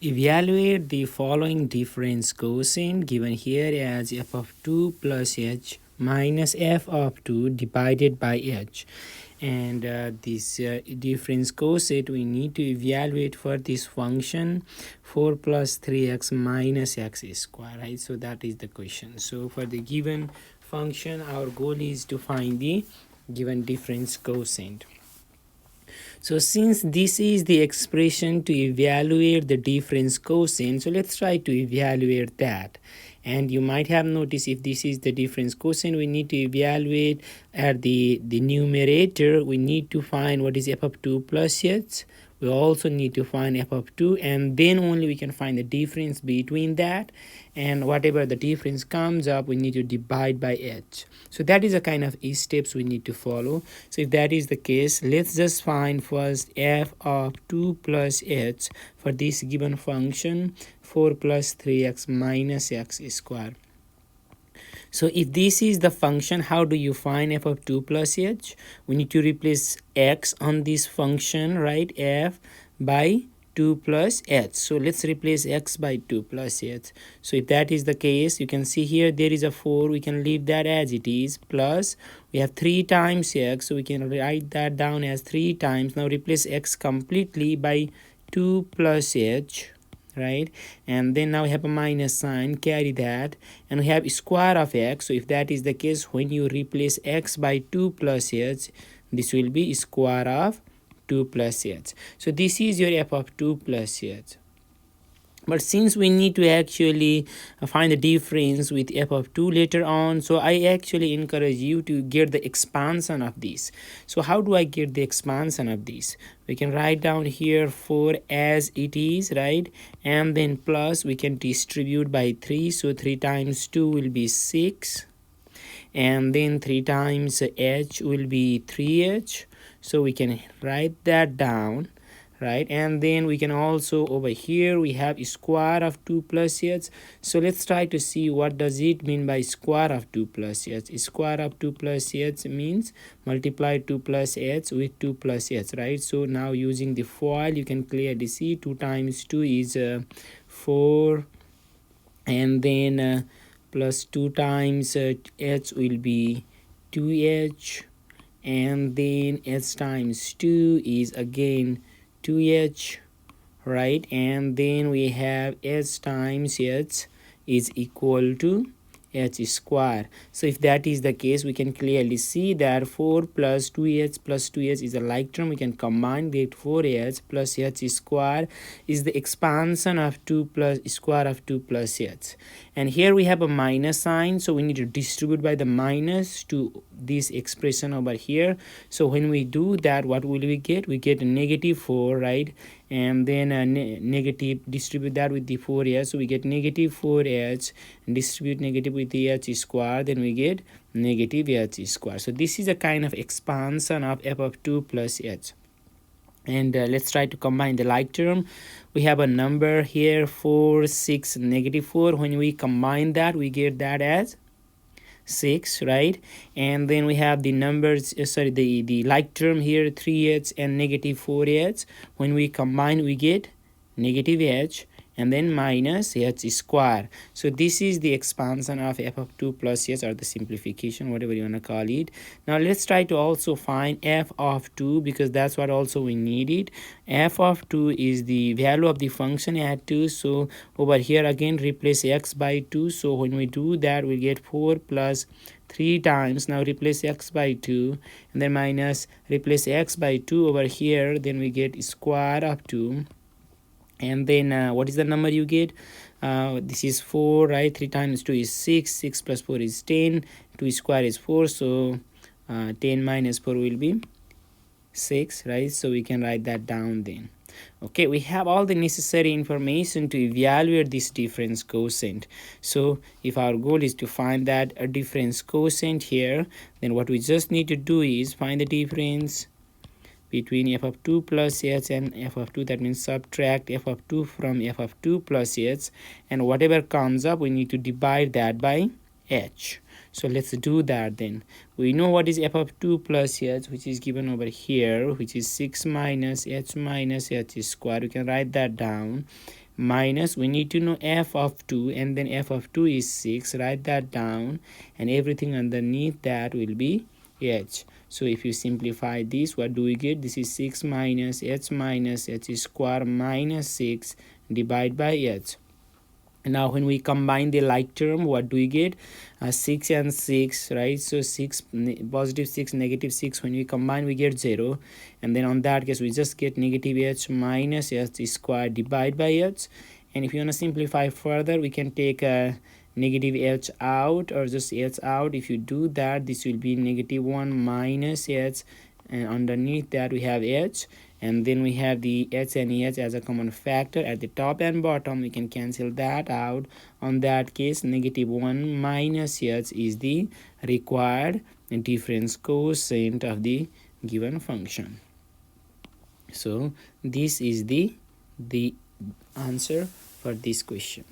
Evaluate the following difference quotient given here as f of 2 plus h minus f of 2 divided by h. And this difference quotient we need to evaluate for this function 4 plus 3x minus x square, right? So that is the question. So for the given function, our goal is to find the given difference quotient. So since this is the expression to evaluate the difference quotient, so let's try to evaluate that. And you might have noticed if this is the difference quotient, we need to evaluate at the numerator. We need to find what is f of 2 plus h. We also need to find f of 2, and then only we can find the difference between that, and whatever the difference comes up we need to divide by h. So that is a kind of steps we need to follow. So if that is the case, let's just find first f of 2 plus h for this given function 4 plus 3x minus x square. So if this is the function, how do you find f of 2 plus h? We need to replace x on this function, right? F by 2 plus h. So let's replace x by 2 plus h. So if that is the case, you can see here there is a 4. We can leave that as it is. Plus we have 3 times x. So we can write that down as 3 times. Now replace x completely by 2 plus h, right? And then now we have a minus sign, carry that, and we have square of x. So if that is the case, when you replace x by 2 plus h, this will be square of 2 plus h. So this is your f of 2 plus h. But since we need to actually find the difference with f of 2 later on, so I actually encourage you to get the expansion of this. So how do I get the expansion of this? We can write down here 4 as it is, right? And then plus we can distribute by 3. So 3 times 2 will be 6. And then 3 times h will be 3h. So we can write that down, right? And then we can also over here we have square of 2 plus h. So let's try to see what does it mean by square of 2 plus h. Square of 2 plus h means multiply 2 plus h with 2 plus h, right? So now using the FOIL you can clearly see 2 times 2 is 4, and then plus 2 times h will be 2h, and then h times 2 is again 2h, right? And then we have h times h is equal to h square. So if that is the case, we can clearly see that 4 plus 2h is a like term. We can combine that 4h plus h square is the expansion of 2 plus square of 2 plus h. And here we have a minus sign, so we need to distribute by the minus to this expression over here. So when we do that, what will we get? We get a negative 4, right? And then negative, distribute that with the 4h, so we get negative 4h, distribute negative with the h square, then we get negative h square. So this is a kind of expansion of f of 2 plus h. And let's try to combine the like term. We have a number here 4, 6, negative 4. When we combine that, we get that as 6, right? And then we have the numbers, the like term here 3h and negative 4h. When we combine, we get negative h and then minus h square. So this is the expansion of f of 2 plus h, or the simplification, whatever you want to call it. Now let's try to also find f of 2, because that's what also we needed. F of 2 is the value of the function at 2. So over here again replace x by 2. So when we do that, we get 4 plus 3 times, now replace x by 2, and then minus replace x by 2 over here, then we get square of 2. And then what is the number you get? This is 4, right? 3 times 2 is 6. 6 plus 4 is 10. 2 square is 4. So 10 minus 4 will be 6, right? So we can write that down then. Okay, we have all the necessary information to evaluate this difference quotient. So if our goal is to find that a difference quotient here, then what we just need to do is find the difference between f of 2 plus h and f of 2. That means subtract f of 2 from f of 2 plus h, and whatever comes up we need to divide that by h. So let's do that then. We know what is f of 2 plus h, which is given over here, which is 6 minus h square. You can write that down, minus, we need to know f of 2, and then f of 2 is 6. Write that down, and everything underneath that will be h. So if you simplify this, what do we get? This is 6 minus h square minus 6 divided by h. Now when we combine the like term, what do we get? 6 and 6, right? So 6 positive 6 negative 6, when we combine we get 0, and then on that case we just get negative h minus h square divided by h. And if you want to simplify further, we can take a negative h out, or just h out. If you do that, this will be negative 1 minus h, and underneath that we have h, and then we have the h and h as a common factor at the top and bottom. We can cancel that out. On that case, negative 1 minus h is the required difference quotient of the given function. So this is the answer for this question.